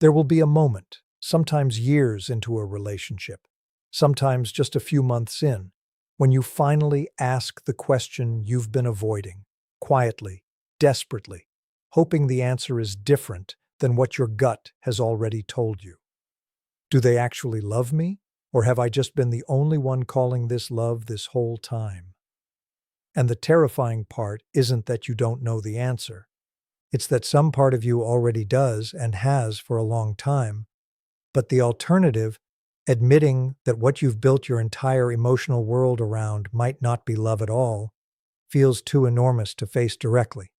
There will be a moment, sometimes years into a relationship, sometimes just a few months in, when you finally ask the question you've been avoiding, quietly, desperately, hoping the answer is different than what your gut has already told you. Do they actually love me? Or have I just been the only one calling this love this whole time? And the terrifying part isn't that you don't know the answer. It's that some part of you already does and has for a long time. But the alternative, admitting that what you've built your entire emotional world around might not be love at all, feels too enormous to face directly.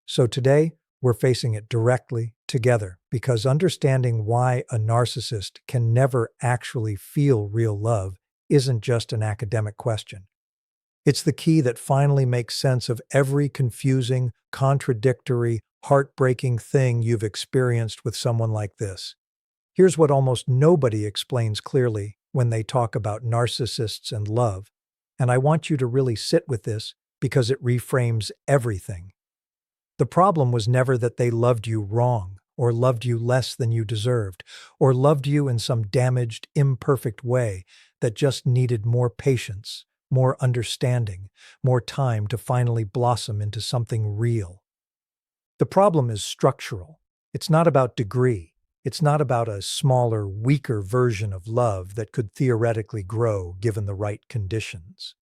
So today, we're facing it directly together because understanding why a narcissist can never actually feel real love isn't just an academic question. It's the key that finally makes sense of every confusing, contradictory, heartbreaking thing you've experienced with someone like this. Here's what almost nobody explains clearly when they talk about narcissists and love, and I want you to really sit with this because it reframes everything. The problem was never that they loved you wrong, or loved you less than you deserved, or loved you in some damaged, imperfect way that just needed more patience, more understanding, more time to finally blossom into something real. The problem is structural. It's not about degree. It's not about a smaller, weaker version of love that could theoretically grow given the right conditions.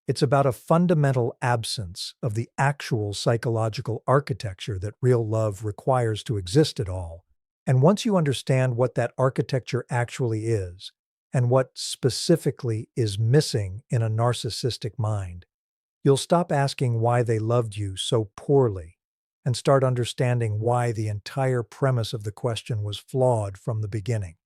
It's about a fundamental absence of the actual psychological architecture that real love requires to exist at all. And once you understand what that architecture actually is, and what specifically is missing in a narcissistic mind, you'll stop asking why they loved you so poorly and start understanding why the entire premise of the question was flawed from the beginning.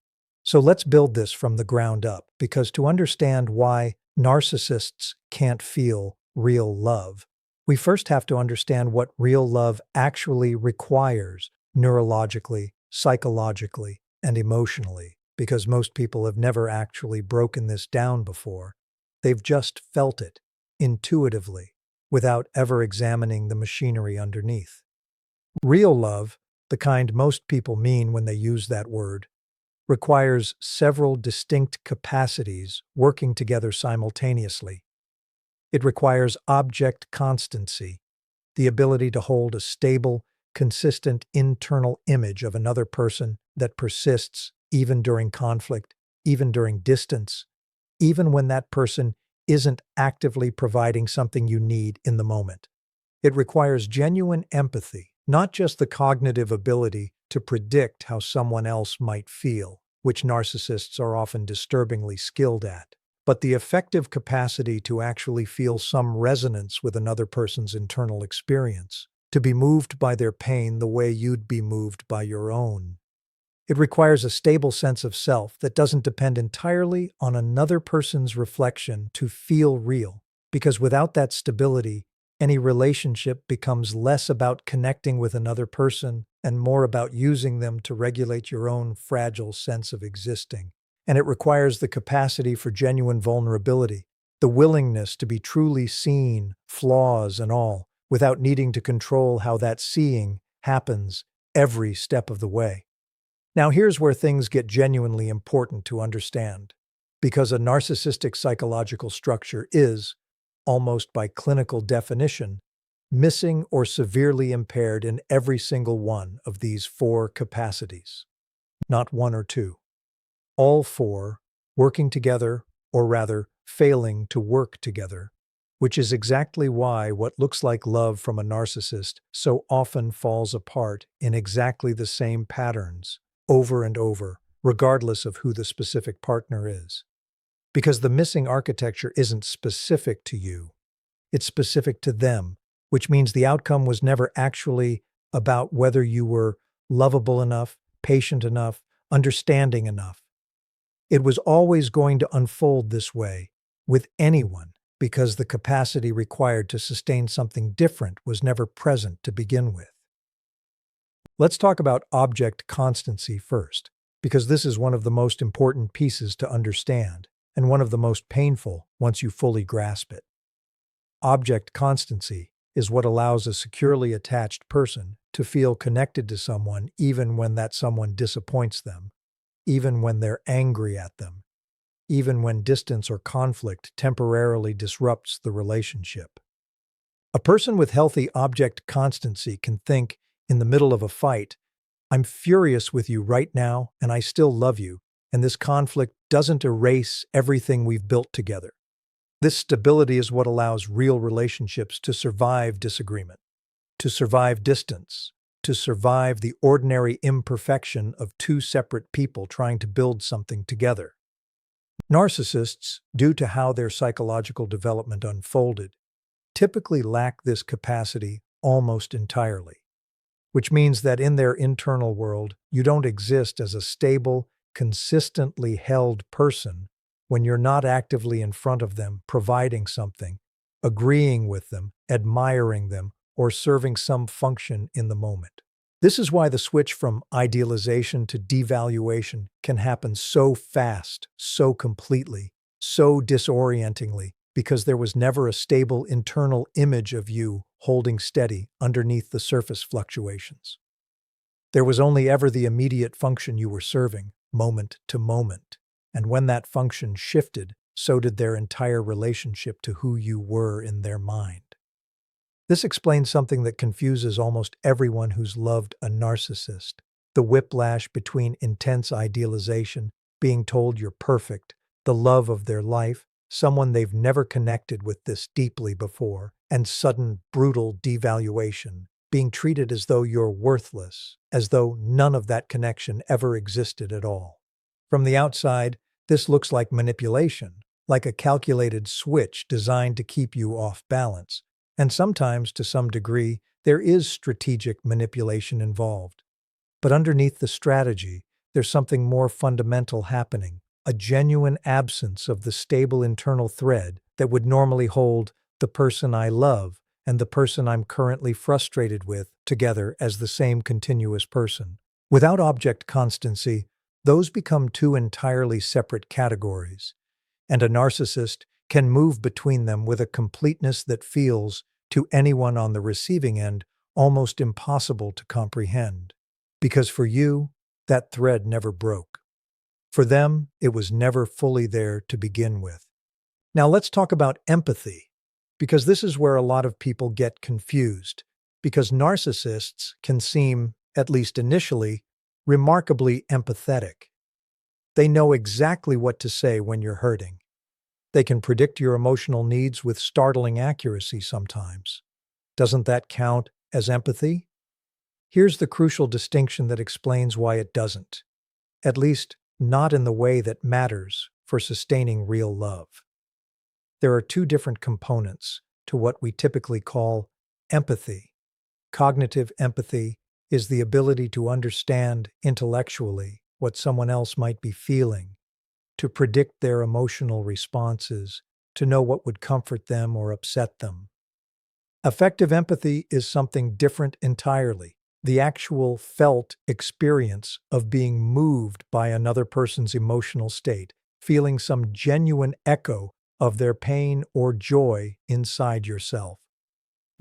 So let's build this from the ground up, because to understand why narcissists can't feel real love, we first have to understand what real love actually requires neurologically, psychologically, and emotionally, because most people have never actually broken this down before. They've just felt it intuitively without ever examining the machinery underneath. Real love, the kind most people mean when they use that word, requires several distinct capacities working together simultaneously. It requires object constancy, the ability to hold a stable, consistent internal image of another person that persists even during conflict, even during distance, even when that person isn't actively providing something you need in the moment. It requires genuine empathy, not just the cognitive ability to predict how someone else might feel, which narcissists are often disturbingly skilled at, but the effective capacity to actually feel some resonance with another person's internal experience, to be moved by their pain the way you'd be moved by your own. It requires a stable sense of self that doesn't depend entirely on another person's reflection to feel real, because without that stability, any relationship becomes less about connecting with another person and more about using them to regulate your own fragile sense of existing. And it requires the capacity for genuine vulnerability, the willingness to be truly seen, flaws and all, without needing to control how that seeing happens every step of the way. Now here's where things get genuinely important to understand, because a narcissistic psychological structure is, almost by clinical definition, missing or severely impaired in every single one of these four capacities. Not one or two. All four working together, or rather, failing to work together, which is exactly why what looks like love from a narcissist so often falls apart in exactly the same patterns, over and over, regardless of who the specific partner is. Because the missing architecture isn't specific to you, it's specific to them, which means the outcome was never actually about whether you were lovable enough, patient enough, understanding enough. It was always going to unfold this way with anyone because the capacity required to sustain something different was never present to begin with. Let's talk about object constancy first, because this is one of the most important pieces to understand, and one of the most painful once you fully grasp it. Object constancy is what allows a securely attached person to feel connected to someone even when that someone disappoints them, even when they're angry at them, even when distance or conflict temporarily disrupts the relationship. A person with healthy object constancy can think, in the middle of a fight, I'm furious with you right now, and I still love you, and this conflict doesn't erase everything we've built together. This stability is what allows real relationships to survive disagreement, to survive distance, to survive the ordinary imperfection of two separate people trying to build something together. Narcissists, due to how their psychological development unfolded, typically lack this capacity almost entirely, which means that in their internal world, you don't exist as a stable, consistently held person when you're not actively in front of them, providing something, agreeing with them, admiring them, or serving some function in the moment. This is why the switch from idealization to devaluation can happen so fast, so completely, so disorientingly, because there was never a stable internal image of you holding steady underneath the surface fluctuations. There was only ever the immediate function you were serving, moment to moment, and when that function shifted, so did their entire relationship to who you were in their mind. This explains something that confuses almost everyone who's loved a narcissist: the whiplash between intense idealization, being told you're perfect, the love of their life, someone they've never connected with this deeply before, and sudden, brutal devaluation, being treated as though you're worthless, as though none of that connection ever existed at all. From the outside, this looks like manipulation, like a calculated switch designed to keep you off balance. And sometimes, to some degree, there is strategic manipulation involved. But underneath the strategy, there's something more fundamental happening, a genuine absence of the stable internal thread that would normally hold the person I love and the person I'm currently frustrated with together as the same continuous person. Without object constancy, those become two entirely separate categories, and a narcissist can move between them with a completeness that feels, to anyone on the receiving end, almost impossible to comprehend. Because for you, that thread never broke. For them, it was never fully there to begin with. Now let's talk about empathy, because this is where a lot of people get confused, because narcissists can seem, at least initially, remarkably empathetic. They know exactly what to say when you're hurting. They can predict your emotional needs with startling accuracy sometimes. Doesn't that count as empathy? Here's the crucial distinction that explains why it doesn't, at least not in the way that matters for sustaining real love. There are two different components to what we typically call empathy. Cognitive empathy is the ability to understand intellectually what someone else might be feeling, to predict their emotional responses, to know what would comfort them or upset them. Affective empathy is something different entirely. The actual felt experience of being moved by another person's emotional state, feeling some genuine echo of their pain or joy inside yourself.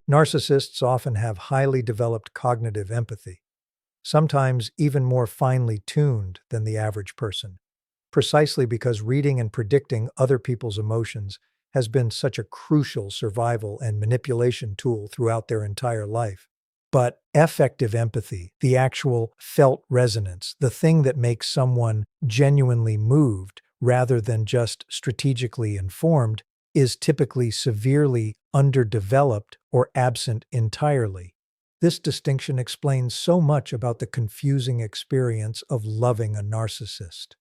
Narcissists often have highly developed cognitive empathy, sometimes even more finely tuned than the average person, precisely because reading and predicting other people's emotions has been such a crucial survival and manipulation tool throughout their entire life. But affective empathy, the actual felt resonance, the thing that makes someone genuinely moved rather than just strategically informed, is typically severely underdeveloped or absent entirely. This distinction explains so much about the confusing experience of loving a narcissist.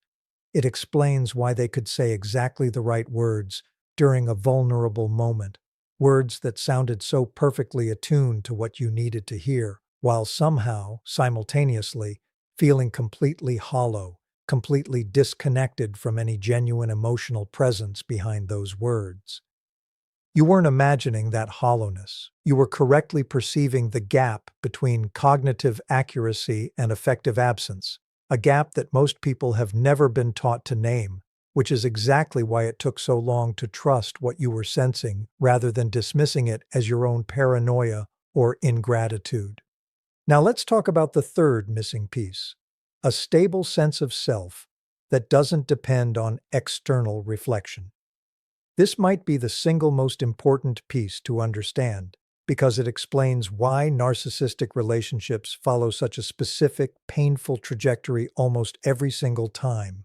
It explains why they could say exactly the right words during a vulnerable moment, words that sounded so perfectly attuned to what you needed to hear, while somehow, simultaneously, feeling completely hollow, completely disconnected from any genuine emotional presence behind those words. You weren't imagining that hollowness. You were correctly perceiving the gap between cognitive accuracy and effective absence, a gap that most people have never been taught to name, which is exactly why it took so long to trust what you were sensing rather than dismissing it as your own paranoia or ingratitude. Now let's talk about the third missing piece, a stable sense of self that doesn't depend on external reflection. This might be the single most important piece to understand because it explains why narcissistic relationships follow such a specific, painful trajectory almost every single time.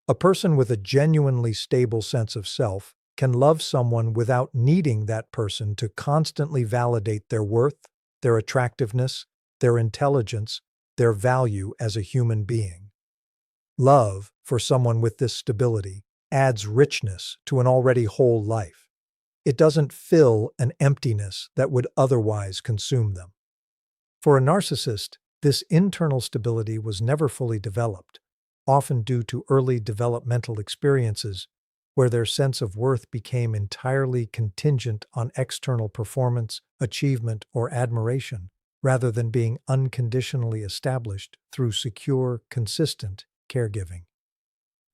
A person with a genuinely stable sense of self can love someone without needing that person to constantly validate their worth, their attractiveness, their intelligence, their value as a human being. Love, for someone with this stability, adds richness to an already whole life. It doesn't fill an emptiness that would otherwise consume them. For a narcissist, this internal stability was never fully developed, often due to early developmental experiences where their sense of worth became entirely contingent on external performance, achievement, or admiration, rather than being unconditionally established through secure, consistent caregiving.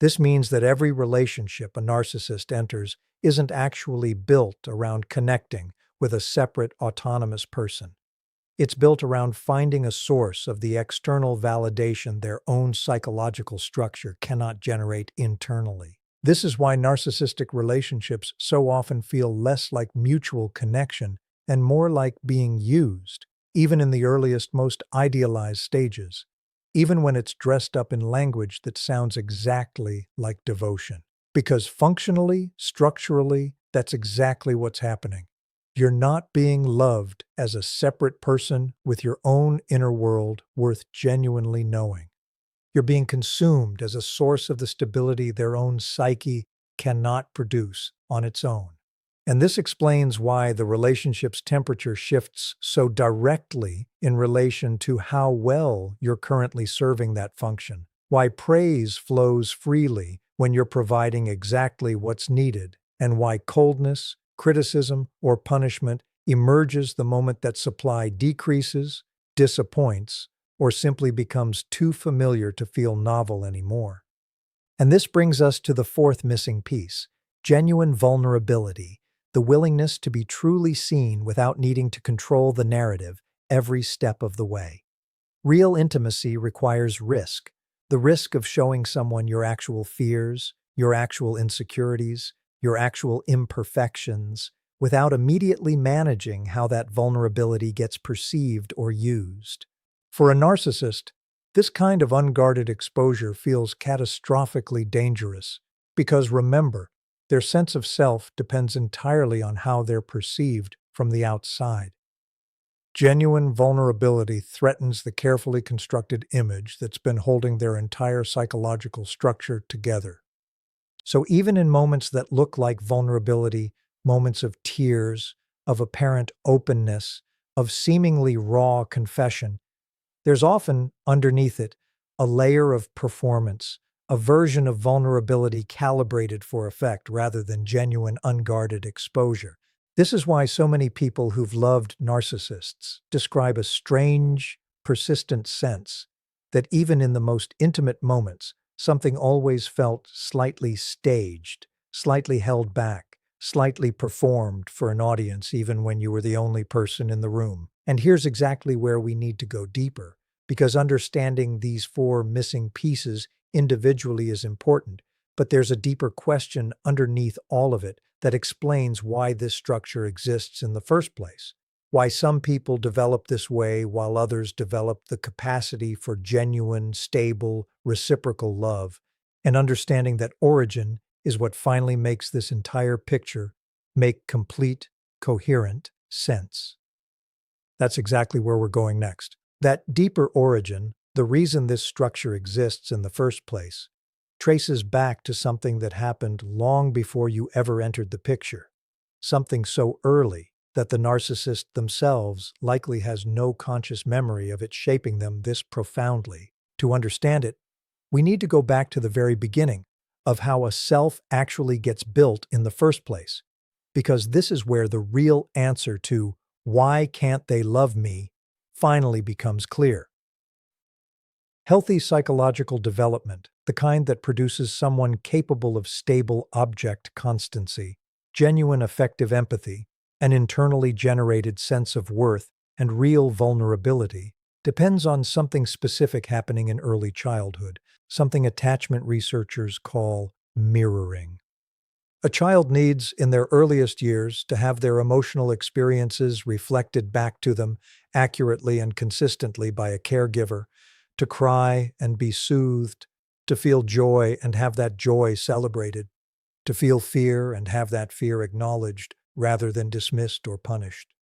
This means that every relationship a narcissist enters isn't actually built around connecting with a separate, autonomous person. It's built around finding a source of the external validation their own psychological structure cannot generate internally. This is why narcissistic relationships so often feel less like mutual connection and more like being used, even in the earliest, most idealized stages, even when it's dressed up in language that sounds exactly like devotion. Because functionally, structurally, that's exactly what's happening. You're not being loved as a separate person with your own inner world worth genuinely knowing. You're being consumed as a source of the stability their own psyche cannot produce on its own. And this explains why the relationship's temperature shifts so directly in relation to how well you're currently serving that function, why praise flows freely when you're providing exactly what's needed, and why coldness, criticism, or punishment emerges the moment that supply decreases, disappoints, or simply becomes too familiar to feel novel anymore. And this brings us to the fourth missing piece, genuine vulnerability, the willingness to be truly seen without needing to control the narrative every step of the way. Real intimacy requires risk, the risk of showing someone your actual fears, your actual insecurities, your actual imperfections, without immediately managing how that vulnerability gets perceived or used. For a narcissist, this kind of unguarded exposure feels catastrophically dangerous because, remember, their sense of self depends entirely on how they're perceived from the outside. Genuine vulnerability threatens the carefully constructed image that's been holding their entire psychological structure together. So even in moments that look like vulnerability, moments of tears, of apparent openness, of seemingly raw confession, there's often, underneath it, a layer of performance, a version of vulnerability calibrated for effect rather than genuine unguarded exposure. This is why so many people who've loved narcissists describe a strange, persistent sense that even in the most intimate moments, something always felt slightly staged, slightly held back, slightly performed for an audience even when you were the only person in the room. And here's exactly where we need to go deeper, because understanding these four missing pieces individually is important, but there's a deeper question underneath all of it that explains why this structure exists in the first place, why some people develop this way while others develop the capacity for genuine, stable, reciprocal love, and understanding that origin is what finally makes this entire picture make complete, coherent sense. That's exactly where we're going next. That deeper origin, the reason this structure exists in the first place, traces back to something that happened long before you ever entered the picture, something so early that the narcissist themselves likely has no conscious memory of it shaping them this profoundly. To understand it, we need to go back to the very beginning of how a self actually gets built in the first place, because this is where the real answer to "why can't they love me" finally becomes clear. Healthy psychological development, the the kind that produces someone capable of stable object constancy, genuine affective empathy, an internally generated sense of worth, and real vulnerability, depends on something specific happening in early childhood, something attachment researchers call mirroring. A child needs, in their earliest years, to have their emotional experiences reflected back to them accurately and consistently by a caregiver, to cry and be soothed, to feel joy and have that joy celebrated, to feel fear and have that fear acknowledged rather than dismissed or punished.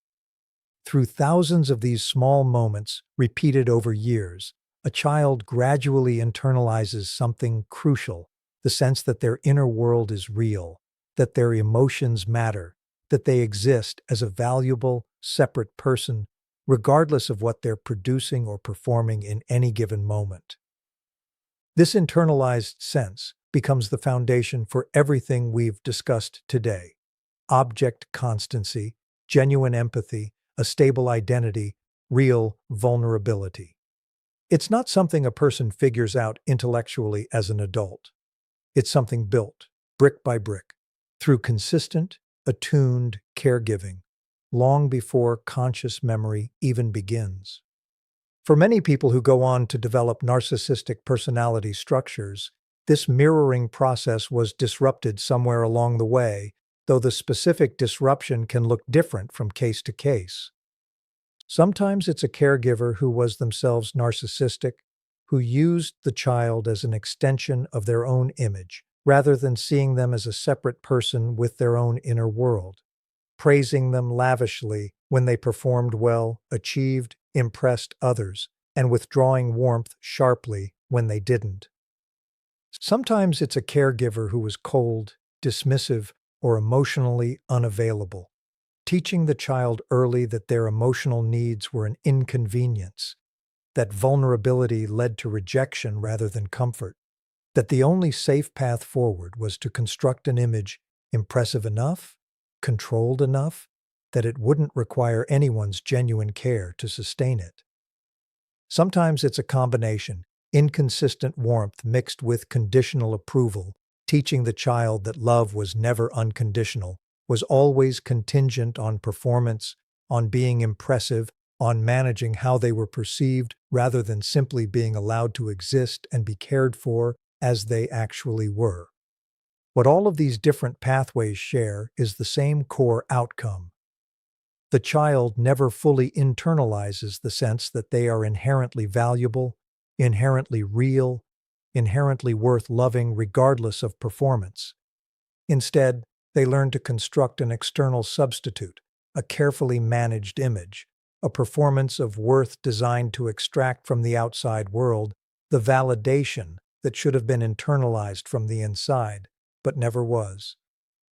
Through thousands of these small moments, repeated over years, a child gradually internalizes something crucial, the sense that their inner world is real, that their emotions matter, that they exist as a valuable, separate person, regardless of what they're producing or performing in any given moment. This internalized sense becomes the foundation for everything we've discussed today: object constancy, genuine empathy, a stable identity, real vulnerability. It's not something a person figures out intellectually as an adult. It's something built, brick by brick, through consistent, attuned caregiving, long before conscious memory even begins. For many people who go on to develop narcissistic personality structures, this mirroring process was disrupted somewhere along the way, though the specific disruption can look different from case to case. Sometimes it's a caregiver who was themselves narcissistic, who used the child as an extension of their own image, rather than seeing them as a separate person with their own inner world, praising them lavishly when they performed well, achieved, impressed others, and withdrawing warmth sharply when they didn't. Sometimes it's a caregiver who was cold, dismissive, or emotionally unavailable, teaching the child early that their emotional needs were an inconvenience, that vulnerability led to rejection rather than comfort, that the only safe path forward was to construct an image impressive enough, controlled enough, that it wouldn't require anyone's genuine care to sustain it. Sometimes it's a combination: inconsistent warmth mixed with conditional approval, teaching the child that love was never unconditional, was always contingent on performance, on being impressive, on managing how they were perceived rather than simply being allowed to exist and be cared for as they actually were. What all of these different pathways share is the same core outcome. The child never fully internalizes the sense that they are inherently valuable, inherently real, inherently worth loving regardless of performance. Instead, they learn to construct an external substitute, a carefully managed image, a performance of worth designed to extract from the outside world the validation that should have been internalized from the inside, but never was.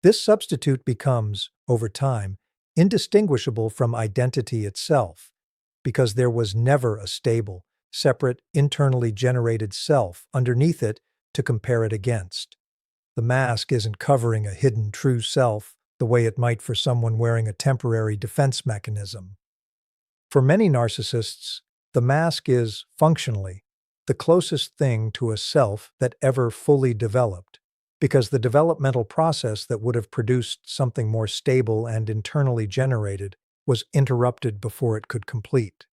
This substitute becomes, over time, indistinguishable from identity itself, because there was never a stable, separate, internally generated self underneath it to compare it against. The mask isn't covering a hidden true self the way it might for someone wearing a temporary defense mechanism. For many narcissists, the mask is, functionally, the closest thing to a self that ever fully developed, because the developmental process that would have produced something more stable and internally generated was interrupted before it could complete.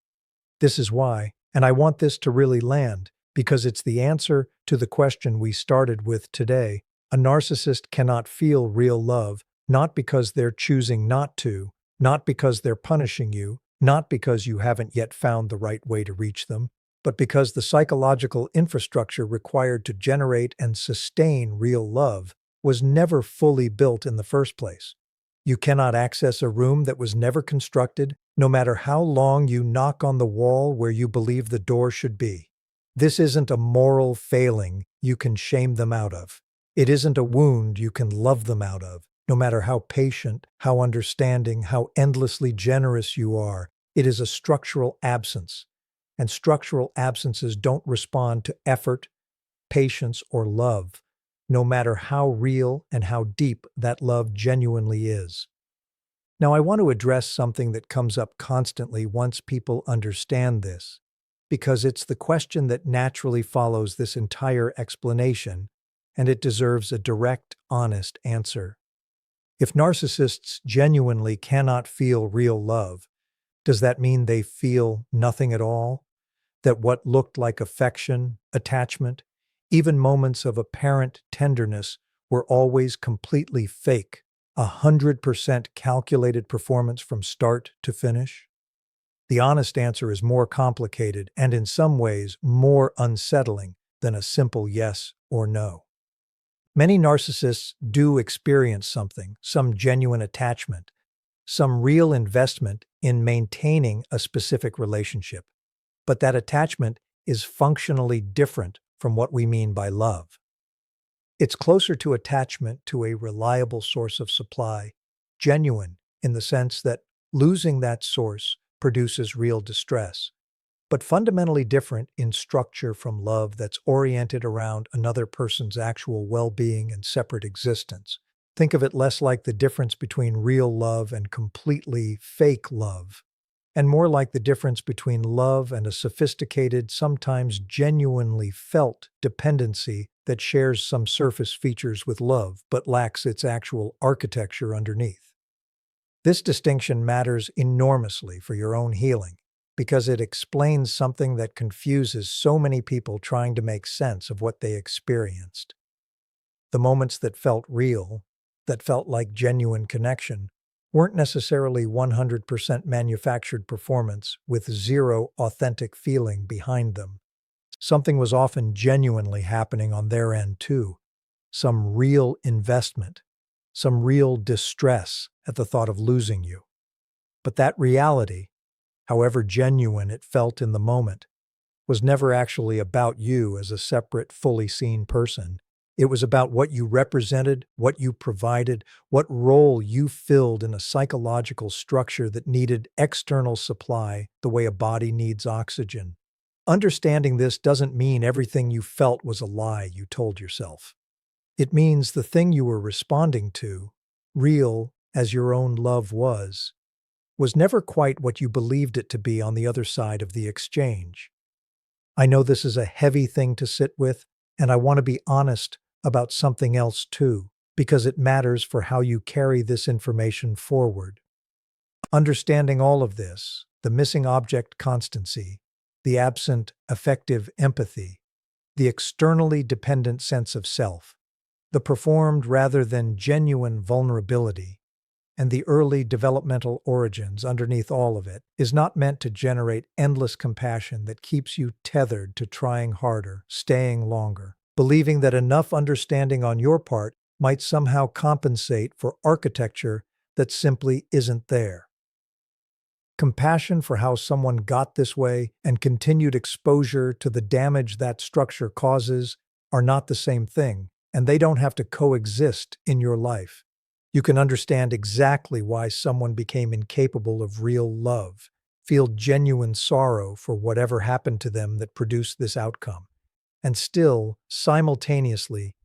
This is why, and I want this to really land, because it's the answer to the question we started with today. A narcissist cannot feel real love, not because they're choosing not to, not because they're punishing you, not because you haven't yet found the right way to reach them, but because the psychological infrastructure required to generate and sustain real love was never fully built in the first place. You cannot access a room that was never constructed, no matter how long you knock on the wall where you believe the door should be. This isn't a moral failing you can shame them out of. It isn't a wound you can love them out of, no matter how patient, how understanding, how endlessly generous you are. It is a structural absence. And structural absences don't respond to effort, patience, or love, no matter how real and how deep that love genuinely is. Now, I want to address something that comes up constantly once people understand this. because it's the question that naturally follows this entire explanation, and it deserves a direct, honest answer. If narcissists genuinely cannot feel real love, does that mean they feel nothing at all? That what looked like affection, attachment, even moments of apparent tenderness were always completely fake, 100% calculated performance from start to finish? The honest answer is more complicated and in some ways more unsettling than a simple yes or no. Many narcissists do experience something, some genuine attachment, some real investment in maintaining a specific relationship. But that attachment is functionally different from what we mean by love. It's closer to attachment to a reliable source of supply, genuine in the sense that losing that source produces real distress, but fundamentally different in structure from love that's oriented around another person's actual well-being and separate existence. Think of it less like the difference between real love and completely fake love, and more like the difference between love and a sophisticated, sometimes genuinely felt dependency that shares some surface features with love but lacks its actual architecture underneath. This distinction matters enormously for your own healing because it explains something that confuses so many people trying to make sense of what they experienced. The moments that felt real, that felt like genuine connection, weren't necessarily 100% manufactured performance with zero authentic feeling behind them. Something was often genuinely happening on their end too. Some real investment, some real distress at the thought of losing you. But that reality, however genuine it felt in the moment, was never actually about you as a separate, fully seen person. It was about what you represented, what you provided, what role you filled in a psychological structure that needed external supply the way a body needs oxygen. Understanding this doesn't mean everything you felt was a lie you told yourself. It means the thing you were responding to, real as your own love was never quite what you believed it to be on the other side of the exchange. I know this is a heavy thing to sit with, and I want to be honest about something else too, because it matters for how you carry this information forward. Understanding all of this, the missing object constancy, the absent affective empathy, the externally dependent sense of self, the performed rather than genuine vulnerability, and the early developmental origins underneath all of it, is not meant to generate endless compassion that keeps you tethered to trying harder, staying longer, believing that enough understanding on your part might somehow compensate for architecture that simply isn't there. Compassion for how someone got this way and continued exposure to the damage that structure causes are not the same thing, and they don't have to coexist in your life. You can understand exactly why someone became incapable of real love, feel genuine sorrow for whatever happened to them that produced this outcome, and still, simultaneously,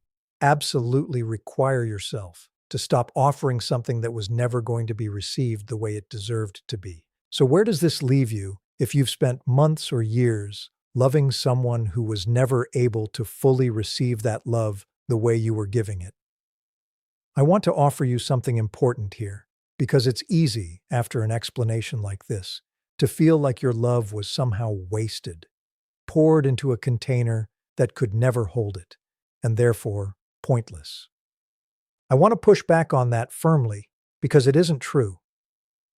absolutely require yourself to stop offering something that was never going to be received the way it deserved to be. So where does this leave you if you've spent months or years loving someone who was never able to fully receive that love the way you were giving it? I want to offer you something important here, because it's easy, after an explanation like this, to feel like your love was somehow wasted, poured into a container that could never hold it, and therefore pointless. I want to push back on that firmly, because it isn't true.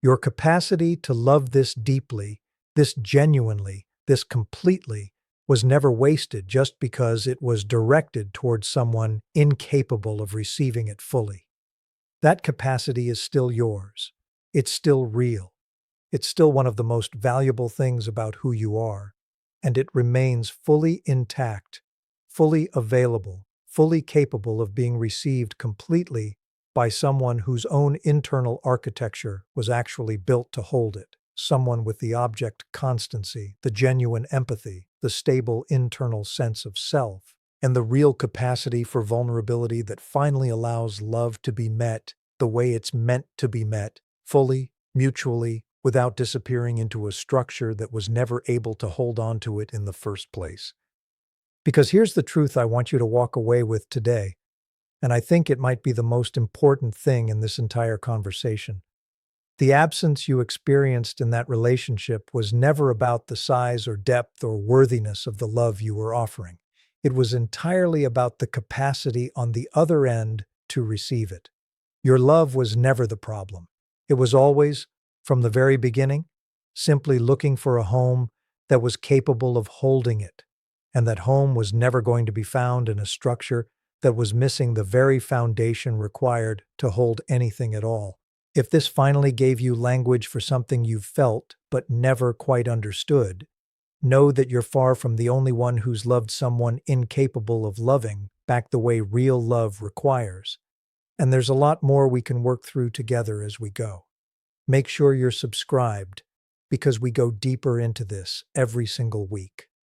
Your capacity to love this deeply, this genuinely, this completely, was never wasted just because it was directed towards someone incapable of receiving it fully. That capacity is still yours. It's still real. It's still one of the most valuable things about who you are, and it remains fully intact, fully available, fully capable of being received completely by someone whose own internal architecture was actually built to hold it. Someone with the object constancy, the genuine empathy, the stable internal sense of self, and the real capacity for vulnerability that finally allows love to be met the way it's meant to be met, fully, mutually, without disappearing into a structure that was never able to hold on to it in the first place. Because here's the truth I want you to walk away with today, and I think it might be the most important thing in this entire conversation. The absence you experienced in that relationship was never about the size or depth or worthiness of the love you were offering. It was entirely about the capacity on the other end to receive it. Your love was never the problem. It was always, from the very beginning, simply looking for a home that was capable of holding it. And that home was never going to be found in a structure that was missing the very foundation required to hold anything at all. If this finally gave you language for something you've felt but never quite understood, know that you're far from the only one who's loved someone incapable of loving back the way real love requires. And there's a lot more we can work through together as we go. Make sure you're subscribed, because we go deeper into this every single week.